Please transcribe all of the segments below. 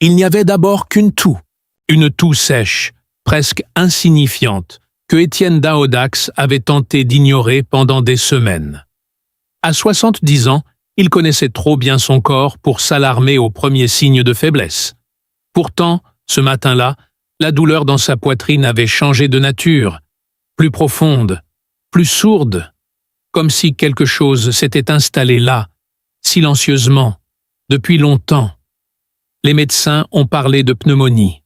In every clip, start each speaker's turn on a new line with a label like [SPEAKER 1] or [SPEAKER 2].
[SPEAKER 1] Il n'y avait d'abord qu'une toux sèche, presque insignifiante, que Étienne Daodax avait tenté d'ignorer pendant des semaines. À 70 ans, il connaissait trop bien son corps pour s'alarmer aux premiers signes de faiblesse. Pourtant, ce matin-là, la douleur dans sa poitrine avait changé de nature, plus profonde, plus sourde, comme si quelque chose s'était installé là, silencieusement, depuis longtemps. Les médecins ont parlé de pneumonie.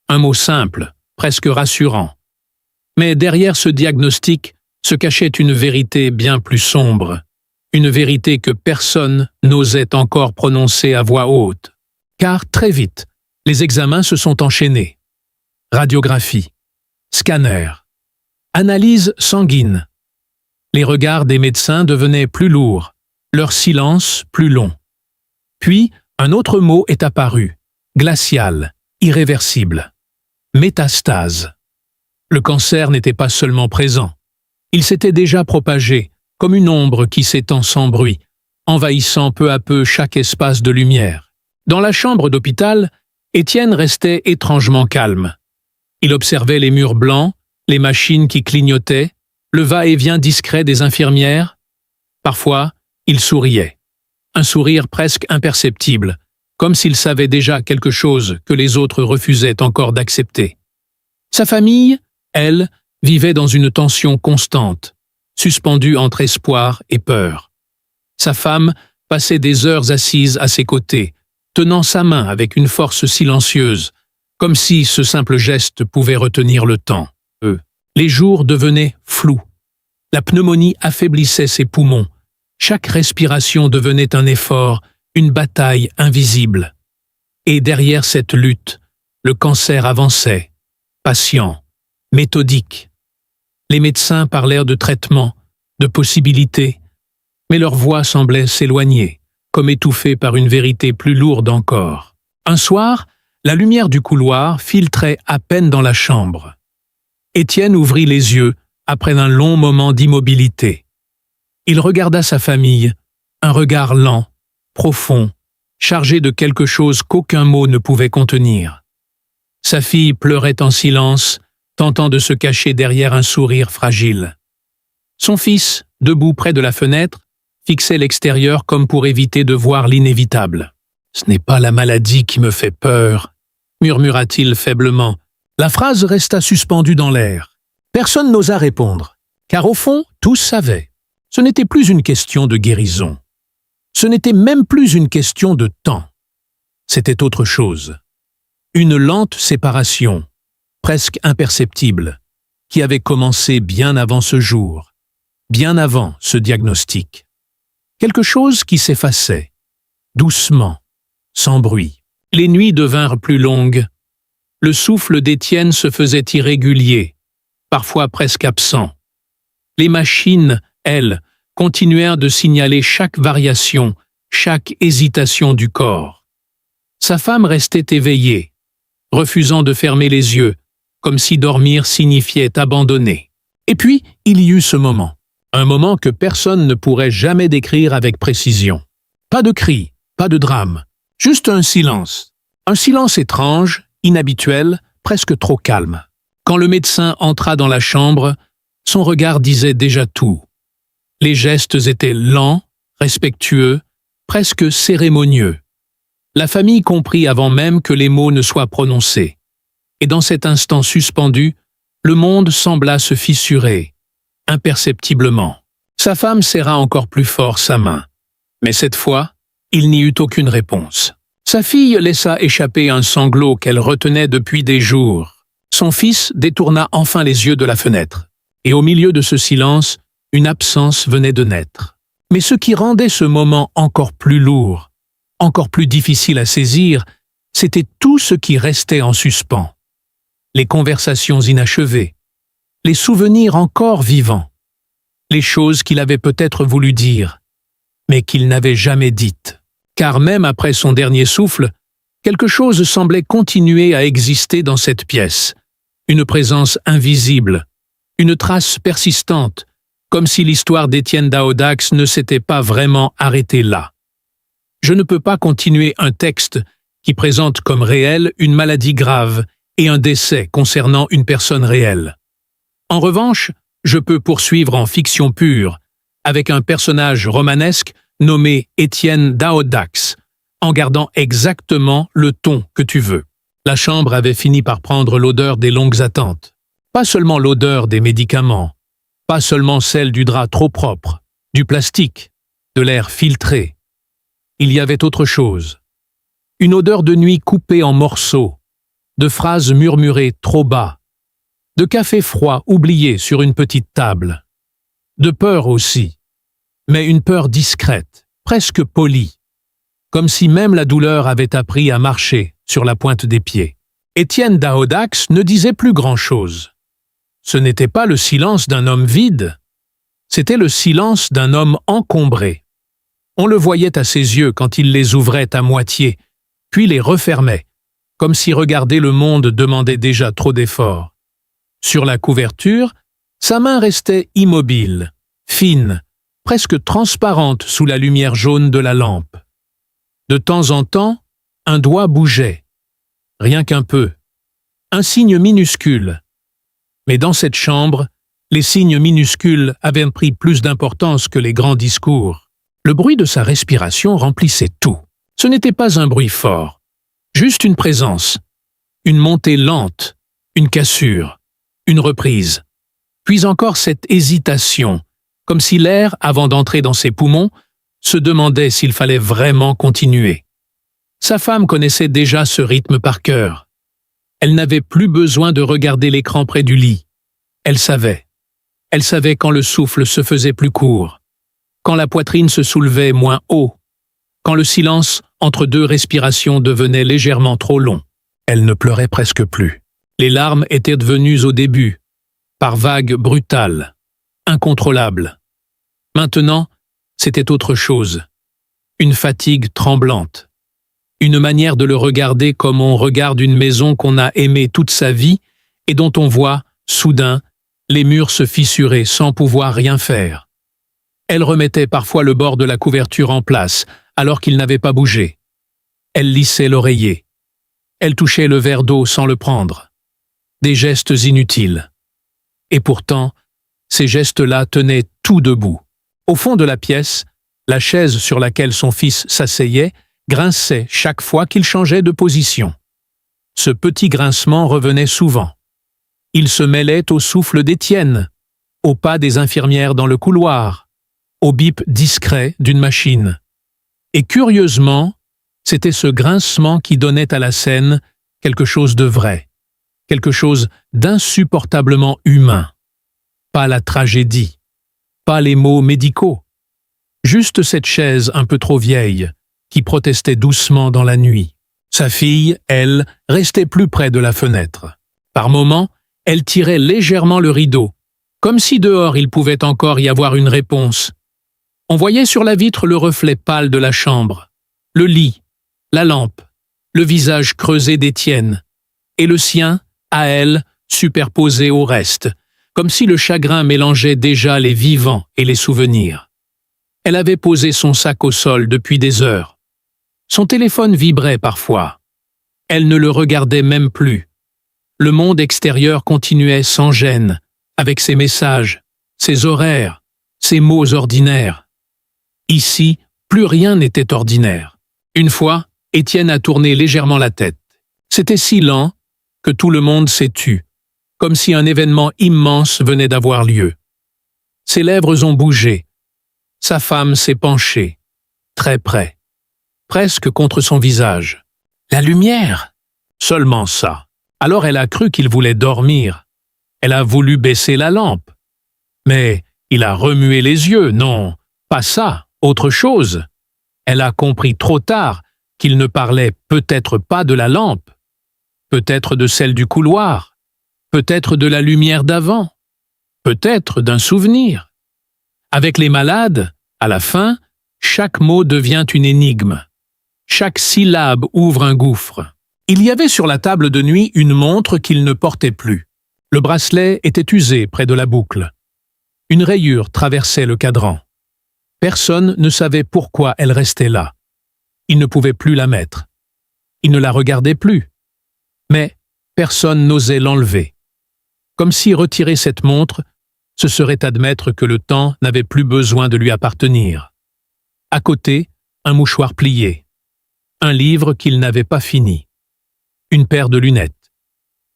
[SPEAKER 1] Un mot simple, presque rassurant. Mais derrière ce diagnostic se cachait une vérité bien plus sombre, une vérité que personne n'osait encore prononcer à voix haute. Car très vite, les examens se sont enchaînés. Radiographie, scanner, analyse sanguine. Les regards des médecins devenaient plus lourds, leur silence plus long. Puis, un autre mot est apparu, glacial, irréversible. Métastase. Le cancer n'était pas seulement présent. Il s'était déjà propagé, comme une ombre qui s'étend sans bruit, envahissant peu à peu chaque espace de lumière. Dans la chambre d'hôpital, Étienne restait étrangement calme. Il observait les murs blancs, les machines qui clignotaient, le va-et-vient discret des infirmières. Parfois, il souriait. Un sourire presque imperceptible, comme s'il savait déjà quelque chose que les autres refusaient encore d'accepter. Sa famille, elle, vivait dans une tension constante, suspendue entre espoir et peur. Sa femme passait des heures assise à ses côtés, tenant sa main avec une force silencieuse, comme si ce simple geste pouvait retenir le temps. Les jours devenaient flous. La pneumonie affaiblissait ses poumons. Chaque respiration devenait un effort, une bataille invisible. Et derrière cette lutte, le cancer avançait, patient, méthodique. Les médecins parlèrent de traitement, de possibilités, mais leur voix semblait s'éloigner, comme étouffée par une vérité plus lourde encore. Un soir, la lumière du couloir filtrait à peine dans la chambre. Étienne ouvrit les yeux après un long moment d'immobilité. Il regarda sa famille, un regard lent, profond, chargé de quelque chose qu'aucun mot ne pouvait contenir. Sa fille pleurait en silence, tentant de se cacher derrière un sourire fragile. Son fils, debout près de la fenêtre, fixait l'extérieur comme pour éviter de voir l'inévitable. « Ce n'est pas la maladie qui me fait peur », murmura-t-il faiblement. La phrase resta suspendue dans l'air. Personne n'osa répondre, car au fond, tous savaient. Ce n'était plus une question de guérison. Ce n'était même plus une question de temps. C'était autre chose. Une lente séparation, presque imperceptible, qui avait commencé bien avant ce jour, bien avant ce diagnostic. Quelque chose qui s'effaçait, doucement, sans bruit. Les nuits devinrent plus longues. Le souffle d'Étienne se faisait irrégulier, parfois presque absent. Les machines, elles, continuèrent de signaler chaque variation, chaque hésitation du corps. Sa femme restait éveillée, refusant de fermer les yeux, comme si dormir signifiait abandonner. Et puis, il y eut ce moment. Un moment que personne ne pourrait jamais décrire avec précision. Pas de cris, pas de drame, juste un silence. Un silence étrange, inhabituel, presque trop calme. Quand le médecin entra dans la chambre, son regard disait déjà tout. Les gestes étaient lents, respectueux, presque cérémonieux. La famille comprit avant même que les mots ne soient prononcés. Et dans cet instant suspendu, le monde sembla se fissurer, imperceptiblement. Sa femme serra encore plus fort sa main. Mais cette fois, il n'y eut aucune réponse. Sa fille laissa échapper un sanglot qu'elle retenait depuis des jours. Son fils détourna enfin les yeux de la fenêtre. Et au milieu de ce silence, une absence venait de naître. Mais ce qui rendait ce moment encore plus lourd, encore plus difficile à saisir, c'était tout ce qui restait en suspens. Les conversations inachevées, les souvenirs encore vivants, les choses qu'il avait peut-être voulu dire, mais qu'il n'avait jamais dites. Car même après son dernier souffle, quelque chose semblait continuer à exister dans cette pièce, une présence invisible, une trace persistante, comme si l'histoire d'Étienne Daodax ne s'était pas vraiment arrêtée là. Je ne peux pas continuer un texte qui présente comme réel une maladie grave et un décès concernant une personne réelle. En revanche, je peux poursuivre en fiction pure, avec un personnage romanesque nommé Étienne d'Aodax, en gardant exactement le ton que tu veux. La chambre avait fini par prendre l'odeur des longues attentes. Pas seulement l'odeur des médicaments, pas seulement celle du drap trop propre, du plastique, de l'air filtré. Il y avait autre chose. Une odeur de nuit coupée en morceaux, de phrases murmurées trop bas, de café froid oublié sur une petite table, de peur aussi, mais une peur discrète, presque polie, comme si même la douleur avait appris à marcher sur la pointe des pieds. Étienne d'Aodax ne disait plus grand-chose. Ce n'était pas le silence d'un homme vide, c'était le silence d'un homme encombré. On le voyait à ses yeux quand il les ouvrait à moitié, puis les refermait, comme si regarder le monde demandait déjà trop d'efforts. Sur la couverture, sa main restait immobile, fine, presque transparente sous la lumière jaune de la lampe. De temps en temps, un doigt bougeait, rien qu'un peu, un signe minuscule. Mais dans cette chambre, les signes minuscules avaient pris plus d'importance que les grands discours. Le bruit de sa respiration remplissait tout. Ce n'était pas un bruit fort, juste une présence, une montée lente, une cassure, une reprise, puis encore cette hésitation, comme si l'air, avant d'entrer dans ses poumons, se demandait s'il fallait vraiment continuer. Sa femme connaissait déjà ce rythme par cœur. Elle n'avait plus besoin de regarder l'écran près du lit. Elle savait. Elle savait quand le souffle se faisait plus court, quand la poitrine se soulevait moins haut, quand le silence entre deux respirations devenait légèrement trop long. Elle ne pleurait presque plus. Les larmes étaient devenues au début, par vagues brutales, incontrôlables. Maintenant, c'était autre chose. Une fatigue tremblante. Une manière de le regarder comme on regarde une maison qu'on a aimée toute sa vie et dont on voit, soudain, les murs se fissurer sans pouvoir rien faire. Elle remettait parfois le bord de la couverture en place, alors qu'il n'avait pas bougé. Elle lissait l'oreiller. Elle touchait le verre d'eau sans le prendre. Des gestes inutiles. Et pourtant, ces gestes-là tenaient tout debout. Au fond de la pièce, la chaise sur laquelle son fils s'asseyait grinçait chaque fois qu'il changeait de position. Ce petit grincement revenait souvent. Il se mêlait au souffle d'Étienne, au pas des infirmières dans le couloir, au bip discret d'une machine. Et curieusement, c'était ce grincement qui donnait à la scène quelque chose de vrai, quelque chose d'insupportablement humain. Pas la tragédie, pas les mots médicaux, juste cette chaise un peu trop vieille qui protestait doucement dans la nuit. Sa fille, elle, restait plus près de la fenêtre. Par moments, elle tirait légèrement le rideau, comme si dehors il pouvait encore y avoir une réponse. On voyait sur la vitre le reflet pâle de la chambre, le lit, la lampe, le visage creusé d'Étienne, et le sien, à elle, superposé au reste, comme si le chagrin mélangeait déjà les vivants et les souvenirs. Elle avait posé son sac au sol depuis des heures. Son téléphone vibrait parfois. Elle ne le regardait même plus. Le monde extérieur continuait sans gêne, avec ses messages, ses horaires, ses mots ordinaires. Ici, plus rien n'était ordinaire. Une fois, Étienne a tourné légèrement la tête. C'était si lent que tout le monde s'est tu, comme si un événement immense venait d'avoir lieu. Ses lèvres ont bougé. Sa femme s'est penchée, très près, presque contre son visage. La lumière! Seulement ça. Alors elle a cru qu'il voulait dormir. Elle a voulu baisser la lampe. Mais il a remué les yeux, non, pas ça, autre chose. Elle a compris trop tard qu'il ne parlait peut-être pas de la lampe, peut-être de celle du couloir, peut-être de la lumière d'avant, peut-être d'un souvenir. Avec les malades, à la fin, chaque mot devient une énigme. Chaque syllabe ouvre un gouffre. Il y avait sur la table de nuit une montre qu'il ne portait plus. Le bracelet était usé près de la boucle. Une rayure traversait le cadran. Personne ne savait pourquoi elle restait là. Il ne pouvait plus la mettre. Il ne la regardait plus. Mais personne n'osait l'enlever. Comme si retirer cette montre, ce serait admettre que le temps n'avait plus besoin de lui appartenir. À côté, un mouchoir plié. Un livre qu'il n'avait pas fini. Une paire de lunettes.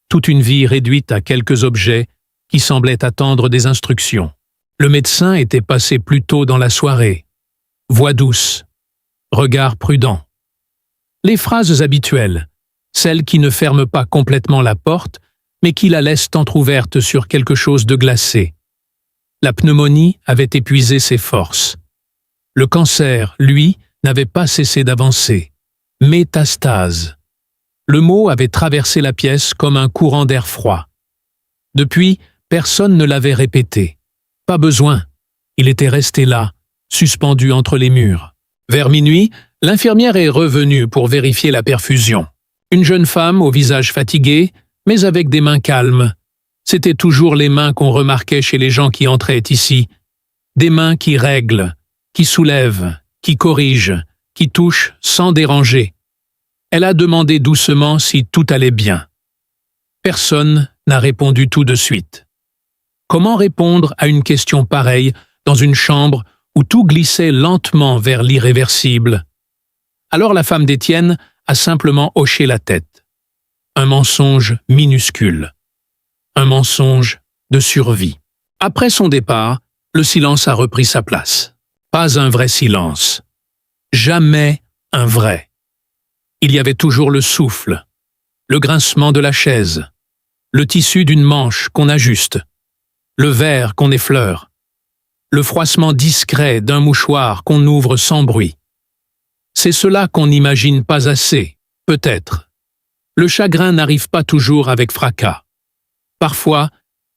[SPEAKER 1] Toute une vie réduite à quelques objets qui semblaient attendre des instructions. Le médecin était passé plus tôt dans la soirée. Voix douce. Regard prudent. Les phrases habituelles, celles qui ne ferment pas complètement la porte, mais qui la laissent entr'ouverte sur quelque chose de glacé. La pneumonie avait épuisé ses forces. Le cancer, lui, n'avait pas cessé d'avancer. Métastase. Le mot avait traversé la pièce comme un courant d'air froid. Depuis, personne ne l'avait répété. Pas besoin. Il était resté là, suspendu entre les murs. Vers minuit, l'infirmière est revenue pour vérifier la perfusion. Une jeune femme au visage fatigué, mais avec des mains calmes. C'étaient toujours les mains qu'on remarquait chez les gens qui entraient ici. Des mains qui règlent, qui soulèvent, qui corrigent, qui touchent sans déranger. Elle a demandé doucement si tout allait bien. Personne n'a répondu tout de suite. Comment répondre à une question pareille dans une chambre où tout glissait lentement vers l'irréversible? Alors la femme d'Étienne a simplement hoché la tête. Un mensonge minuscule. Un mensonge de survie. Après son départ, le silence a repris sa place. Pas un vrai silence. Jamais un vrai. Il y avait toujours le souffle, le grincement de la chaise, le tissu d'une manche qu'on ajuste, le verre qu'on effleure, le froissement discret d'un mouchoir qu'on ouvre sans bruit. C'est cela qu'on n'imagine pas assez, peut-être. Le chagrin n'arrive pas toujours avec fracas. Parfois,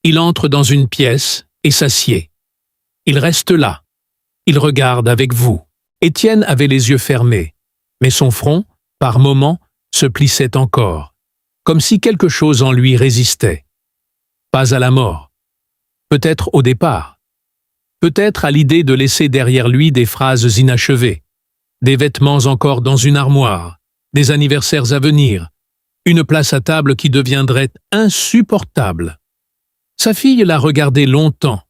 [SPEAKER 1] il entre dans une pièce et s'assied. Il reste là. Il regarde avec vous. Étienne avait les yeux fermés, mais son front, par moments, se plissait encore, comme si quelque chose en lui résistait. Pas à la mort. Peut-être au départ. Peut-être à l'idée de laisser derrière lui des phrases inachevées, des vêtements encore dans une armoire, des anniversaires à venir, une place à table qui deviendrait insupportable. Sa fille l'a regardé longtemps,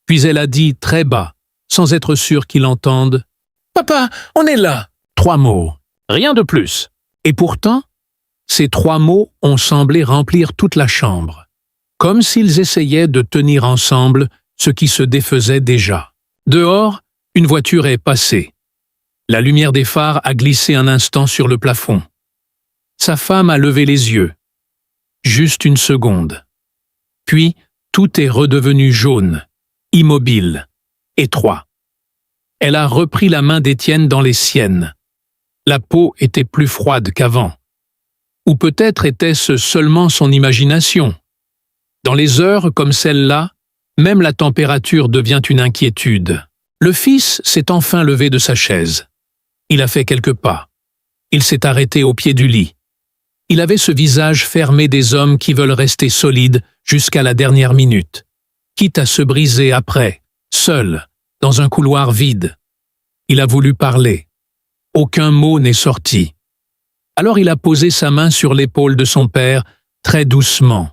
[SPEAKER 1] puis elle a dit très bas, sans être sûre qu'il entende « Papa, on est là !» 3 mots, rien de plus. Et pourtant, ces 3 mots ont semblé remplir toute la chambre, comme s'ils essayaient de tenir ensemble ce qui se défaisait déjà. Dehors, une voiture est passée. La lumière des phares a glissé un instant sur le plafond. Sa femme a levé les yeux. Juste une seconde. Puis, tout est redevenu jaune, immobile, étroit. Elle a repris la main d'Étienne dans les siennes. La peau était plus froide qu'avant. Ou peut-être était-ce seulement son imagination. Dans les heures comme celle-là, même la température devient une inquiétude. Le fils s'est enfin levé de sa chaise. Il a fait quelques pas. Il s'est arrêté au pied du lit. Il avait ce visage fermé des hommes qui veulent rester solides jusqu'à la dernière minute, quitte à se briser après, seul, dans un couloir vide. Il a voulu parler. Aucun mot n'est sorti. Alors il a posé sa main sur l'épaule de son père, très doucement,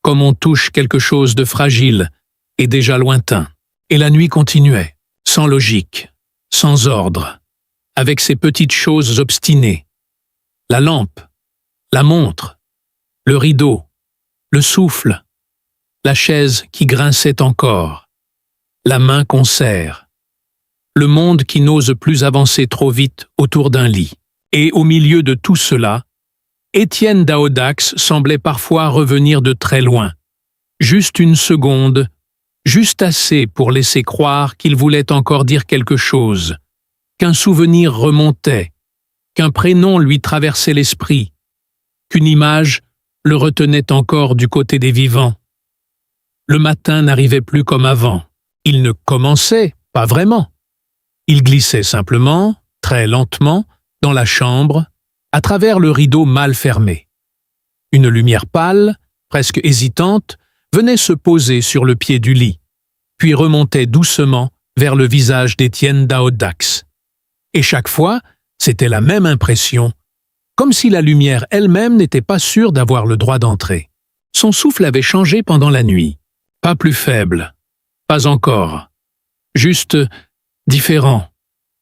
[SPEAKER 1] comme on touche quelque chose de fragile et déjà lointain. Et la nuit continuait, sans logique, sans ordre, avec ces petites choses obstinées. La lampe, la montre, le rideau, le souffle, la chaise qui grinçait encore, la main qu'on serre, le monde qui n'ose plus avancer trop vite autour d'un lit. Et au milieu de tout cela, Étienne Daodax semblait parfois revenir de très loin. Juste une seconde, juste assez pour laisser croire qu'il voulait encore dire quelque chose, qu'un souvenir remontait, qu'un prénom lui traversait l'esprit, qu'une image le retenait encore du côté des vivants. Le matin n'arrivait plus comme avant. Il ne commençait pas vraiment. Il glissait simplement, très lentement, dans la chambre, à travers le rideau mal fermé. Une lumière pâle, presque hésitante, venait se poser sur le pied du lit, puis remontait doucement vers le visage d'Étienne Daodax. Et chaque fois, c'était la même impression, comme si la lumière elle-même n'était pas sûre d'avoir le droit d'entrer. Son souffle avait changé pendant la nuit. Pas plus faible. Pas encore. Juste différent.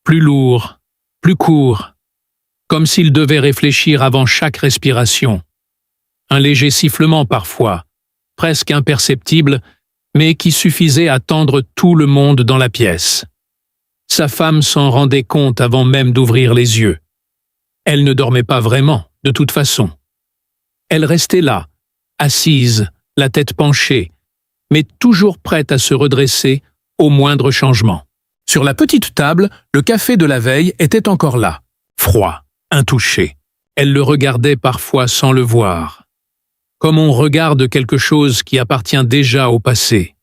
[SPEAKER 1] Plus lourd. Plus court. Comme s'il devait réfléchir avant chaque respiration. Un léger sifflement parfois, presque imperceptible, mais qui suffisait à tendre tout le monde dans la pièce. Sa femme s'en rendait compte avant même d'ouvrir les yeux. Elle ne dormait pas vraiment, de toute façon. Elle restait là, assise, la tête penchée, mais toujours prête à se redresser au moindre changement. Sur la petite table, le café de la veille était encore là, froid, intouché. Elle le regardait parfois sans le voir, comme on regarde quelque chose qui appartient déjà au passé.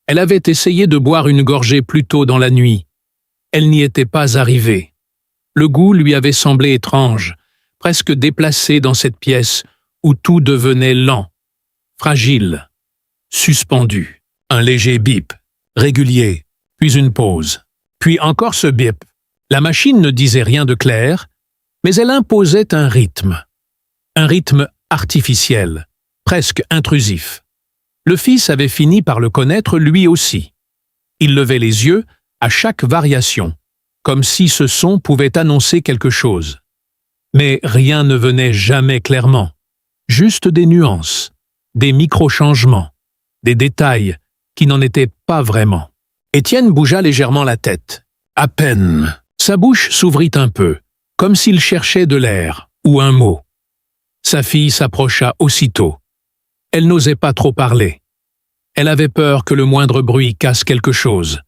[SPEAKER 1] Elle avait essayé de boire une gorgée plus tôt dans la nuit. Elle n'y était pas arrivée. Le goût lui avait semblé étrange, presque déplacé dans cette pièce où tout devenait lent, fragile, suspendu. Un léger bip, régulier, puis une pause, puis encore ce bip. La machine ne disait rien de clair, mais elle imposait un rythme artificiel, presque intrusif. Le fils avait fini par le connaître lui aussi. Il levait les yeux à chaque variation, comme si ce son pouvait annoncer quelque chose. Mais rien ne venait jamais clairement, juste des nuances, des micro-changements, des détails qui n'en étaient pas vraiment. Étienne bougea légèrement la tête. À peine. Sa bouche s'ouvrit un peu, comme s'il cherchait de l'air ou un mot. Sa fille s'approcha aussitôt. Elle n'osait pas trop parler. Elle avait peur que le moindre bruit casse quelque chose.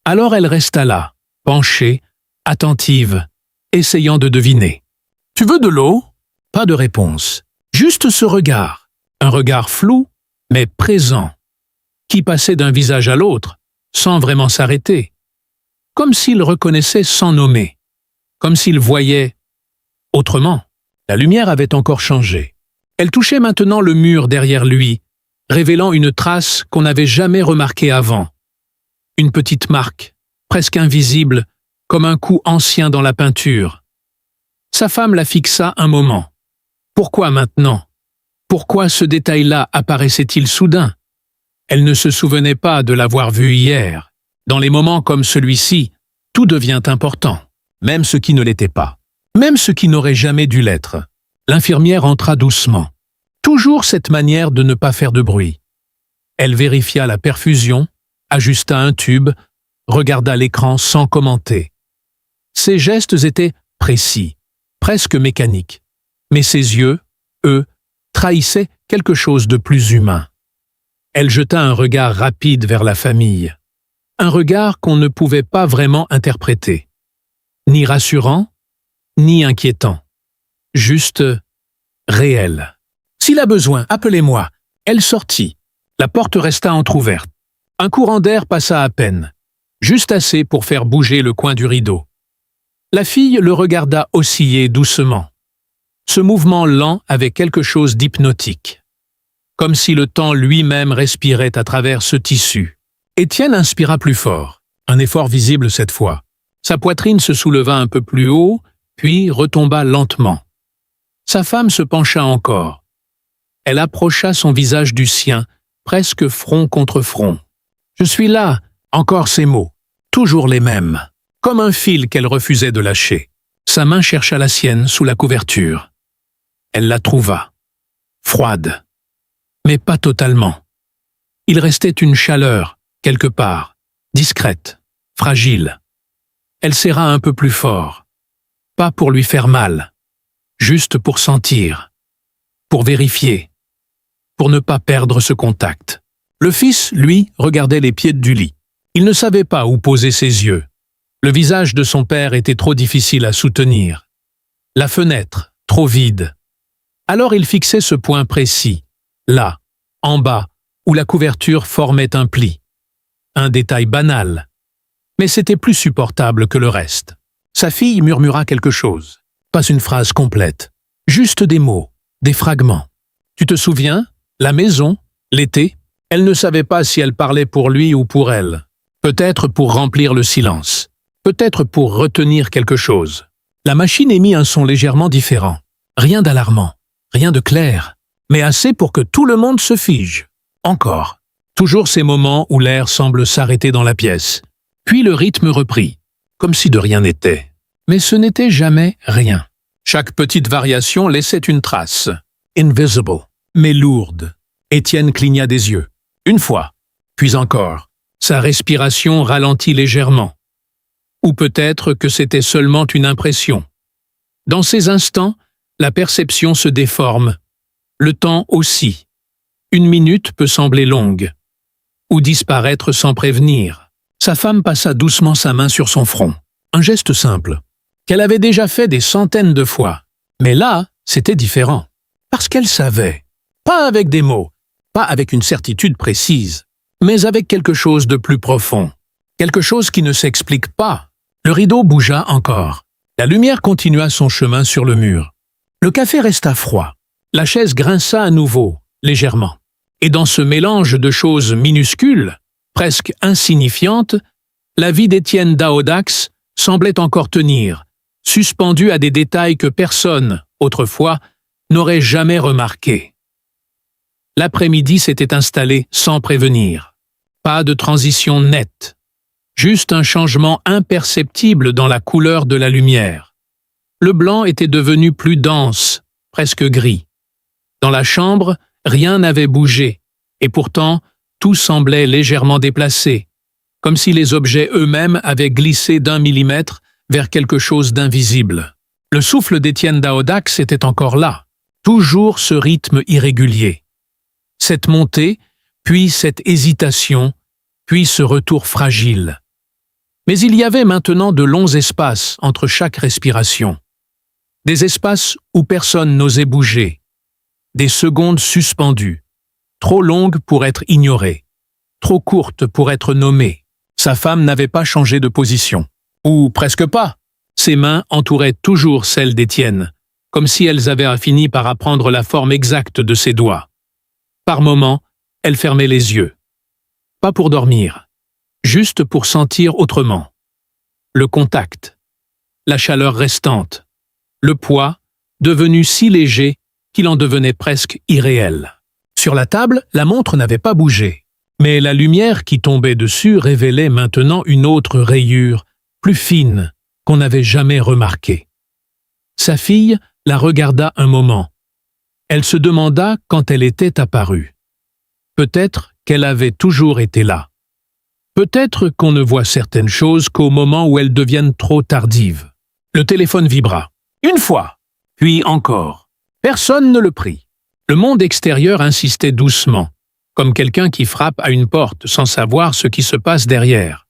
[SPEAKER 1] Alors elle resta là, penchée, attentive, essayant de deviner. « Tu veux de l'eau » Pas de réponse. Juste ce regard. Un regard flou, mais présent, qui passait d'un visage à l'autre, sans vraiment s'arrêter. Comme s'il reconnaissait sans nommer. Comme s'il voyait autrement. La lumière avait encore changé. Elle touchait maintenant le mur derrière lui, révélant une trace qu'on n'avait jamais remarquée avant. Une petite marque, presque invisible, comme un coup ancien dans la peinture. Sa femme la fixa un moment. Pourquoi maintenant? Pourquoi ce détail-là apparaissait-il soudain? Elle ne se souvenait pas de l'avoir vu hier. Dans les moments comme celui-ci, tout devient important, même ce qui ne l'était pas, même ce qui n'aurait jamais dû l'être. L'infirmière entra doucement. Toujours cette manière de ne pas faire de bruit. Elle vérifia la perfusion, ajusta un tube, regarda l'écran sans commenter. Ses gestes étaient précis, presque mécaniques, mais ses yeux, eux, trahissaient quelque chose de plus humain. Elle jeta un regard rapide vers la famille, un regard qu'on ne pouvait pas vraiment interpréter, ni rassurant, ni inquiétant, juste réel. « S'il a besoin, appelez-moi. » Elle sortit. La porte resta entr'ouverte. Un courant d'air passa à peine, juste assez pour faire bouger le coin du rideau. La fille le regarda osciller doucement. Ce mouvement lent avait quelque chose d'hypnotique, comme si le temps lui-même respirait à travers ce tissu. Étienne inspira plus fort, un effort visible cette fois. Sa poitrine se souleva un peu plus haut, puis retomba lentement. Sa femme se pencha encore. Elle approcha son visage du sien, presque front contre front. « Je suis là », encore ces mots, toujours les mêmes, comme un fil qu'elle refusait de lâcher. Sa main chercha la sienne sous la couverture. Elle la trouva. Froide. Mais pas totalement. Il restait une chaleur, quelque part, discrète, fragile. Elle serra un peu plus fort. Pas pour lui faire mal, juste pour sentir, pour vérifier, pour ne pas perdre ce contact. Le fils, lui, regardait les pieds du lit. Il ne savait pas où poser ses yeux. Le visage de son père était trop difficile à soutenir. La fenêtre, trop vide. Alors il fixait ce point précis, là, en bas, où la couverture formait un pli. Un détail banal. Mais c'était plus supportable que le reste. Sa fille murmura quelque chose. Pas une phrase complète. Juste des mots, des fragments. « Tu te souviens? La maison? L'été ?» Elle ne savait pas si elle parlait pour lui ou pour elle. Peut-être pour remplir le silence. Peut-être pour retenir quelque chose. La machine émit un son légèrement différent. Rien d'alarmant, rien de clair, mais assez pour que tout le monde se fige. Encore. Toujours ces moments où l'air semble s'arrêter dans la pièce. Puis le rythme reprit, comme si de rien n'était. Mais ce n'était jamais rien. Chaque petite variation laissait une trace. Invisible, mais lourde. Étienne cligna des yeux. Une fois, puis encore. Sa respiration ralentit légèrement. Ou peut-être que c'était seulement une impression. Dans ces instants, la perception se déforme. Le temps aussi. Une minute peut sembler longue. Ou disparaître sans prévenir. Sa femme passa doucement sa main sur son front. Un geste simple, qu'elle avait déjà fait des centaines de fois. Mais là, c'était différent. Parce qu'elle savait. Pas avec des mots, pas avec une certitude précise, mais avec quelque chose de plus profond. Quelque chose qui ne s'explique pas. Le rideau bougea encore. La lumière continua son chemin sur le mur. Le café resta froid. La chaise grinça à nouveau, légèrement. Et dans ce mélange de choses minuscules, presque insignifiantes, la vie d'Étienne Daodax semblait encore tenir, suspendue à des détails que personne, autrefois, n'aurait jamais remarqués. L'après-midi s'était installé sans prévenir. Pas de transition nette. Juste un changement imperceptible dans la couleur de la lumière. Le blanc était devenu plus dense, presque gris. Dans la chambre, rien n'avait bougé, et pourtant, tout semblait légèrement déplacé, comme si les objets eux-mêmes avaient glissé d'1 millimètre vers quelque chose d'invisible. Le souffle d'Étienne Daodax était encore là, toujours ce rythme irrégulier. Cette montée, puis cette hésitation, puis ce retour fragile. Mais il y avait maintenant de longs espaces entre chaque respiration. Des espaces où personne n'osait bouger. Des secondes suspendues, trop longues pour être ignorées, trop courtes pour être nommées. Sa femme n'avait pas changé de position. Ou presque pas. Ses mains entouraient toujours celles d'Étienne, comme si elles avaient fini par apprendre la forme exacte de ses doigts. Par moments, elle fermait les yeux. Pas pour dormir, juste pour sentir autrement. Le contact, la chaleur restante, le poids, devenu si léger qu'il en devenait presque irréel. Sur la table, la montre n'avait pas bougé, mais la lumière qui tombait dessus révélait maintenant une autre rayure, plus fine, qu'on n'avait jamais remarquée. Sa fille la regarda un moment. Elle se demanda quand elle était apparue. Peut-être qu'elle avait toujours été là. Peut-être qu'on ne voit certaines choses qu'au moment où elles deviennent trop tardives. Le téléphone vibra. Une fois, puis encore. Personne ne le prit. Le monde extérieur insistait doucement, comme quelqu'un qui frappe à une porte sans savoir ce qui se passe derrière.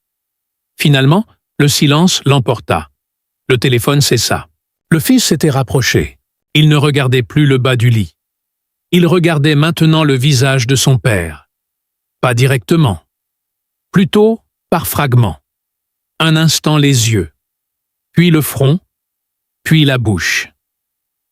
[SPEAKER 1] Finalement, le silence l'emporta. Le téléphone cessa. Le fils s'était rapproché. Il ne regardait plus le bas du lit. Il regardait maintenant le visage de son père. Pas directement. Plutôt par fragments. Un instant les yeux, puis le front, puis la bouche.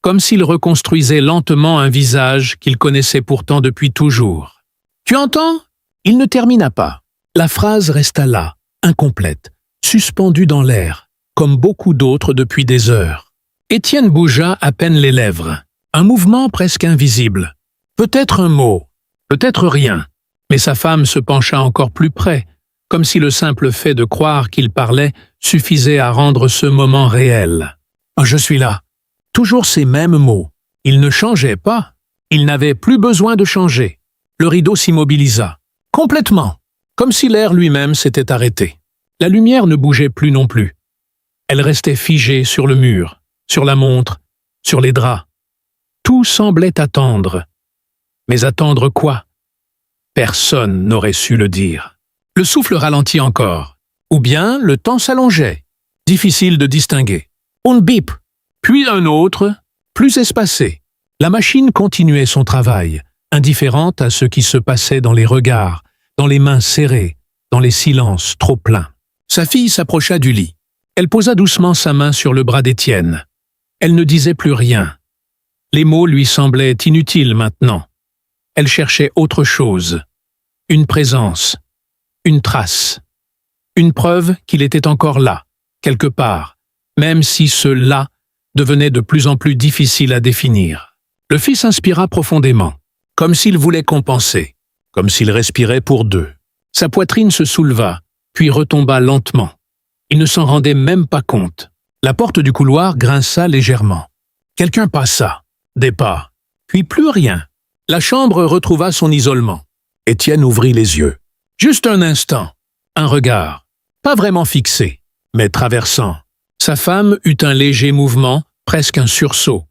[SPEAKER 1] Comme s'il reconstruisait lentement un visage qu'il connaissait pourtant depuis toujours. « Tu entends ?» Il ne termina pas. La phrase resta là, incomplète, suspendue dans l'air, comme beaucoup d'autres depuis des heures. Étienne bougea à peine les lèvres, un mouvement presque invisible. Peut-être un mot, peut-être rien. Mais sa femme se pencha encore plus près, comme si le simple fait de croire qu'il parlait suffisait à rendre ce moment réel. « Je suis là. » Toujours ces mêmes mots. Il ne changeait pas. Il n'avait plus besoin de changer. Le rideau s'immobilisa. Complètement. Comme si l'air lui-même s'était arrêté. La lumière ne bougeait plus non plus. Elle restait figée sur le mur, sur la montre, sur les draps. Tout semblait attendre. Mais attendre quoi? Personne n'aurait su le dire. Le souffle ralentit encore. Ou bien le temps s'allongeait. Difficile de distinguer. Un bip, puis un autre, plus espacé. La machine continuait son travail, indifférente à ce qui se passait dans les regards, dans les mains serrées, dans les silences trop pleins. Sa fille s'approcha du lit. Elle posa doucement sa main sur le bras d'Étienne. Elle ne disait plus rien. Les mots lui semblaient inutiles maintenant. Elle cherchait autre chose. Une présence. Une trace. Une preuve qu'il était encore là, quelque part, même si ce « là » devenait de plus en plus difficile à définir. Le fils inspira profondément, comme s'il voulait compenser, comme s'il respirait pour deux. Sa poitrine se souleva, puis retomba lentement. Il ne s'en rendait même pas compte. La porte du couloir grinça légèrement. Quelqu'un passa, des pas, puis plus rien. La chambre retrouva son isolement. Étienne ouvrit les yeux. Juste un instant, un regard, pas vraiment fixé, mais traversant. Sa femme eut un léger mouvement, presque un sursaut.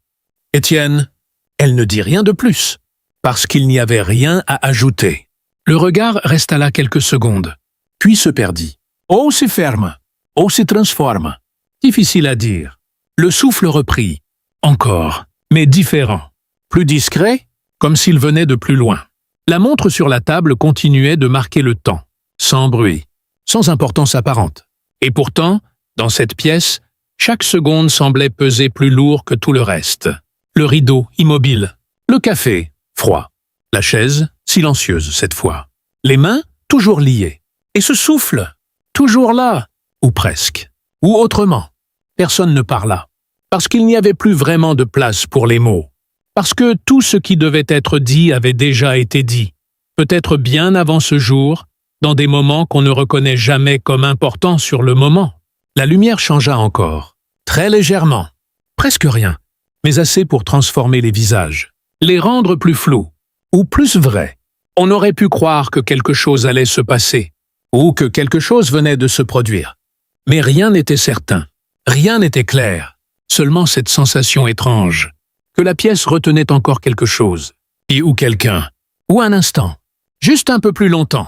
[SPEAKER 1] Étienne, elle ne dit rien de plus, parce qu'il n'y avait rien à ajouter. Le regard resta là quelques secondes, puis se perdit. Oh, se ferme, oh, se transforme. Difficile à dire. Le souffle reprit. Encore, mais différent. Plus discret, comme s'il venait de plus loin. La montre sur la table continuait de marquer le temps, sans bruit, sans importance apparente. Et pourtant, dans cette pièce, chaque seconde semblait peser plus lourd que tout le reste. Le rideau, immobile. Le café, froid. La chaise, silencieuse cette fois. Les mains, toujours liées. Et ce souffle, toujours là, ou presque. Ou autrement. Personne ne parla. Parce qu'il n'y avait plus vraiment de place pour les mots. Parce que tout ce qui devait être dit avait déjà été dit. Peut-être bien avant ce jour, dans des moments qu'on ne reconnaît jamais comme importants sur le moment. La lumière changea encore. Très légèrement. Presque rien. Mais assez pour transformer les visages. Les rendre plus flous. Ou plus vrais. On aurait pu croire que quelque chose allait se passer. Ou que quelque chose venait de se produire. Mais rien n'était certain. Rien n'était clair. Seulement cette sensation étrange. Que la pièce retenait encore quelque chose. Ou quelqu'un. Ou un instant. Juste un peu plus longtemps.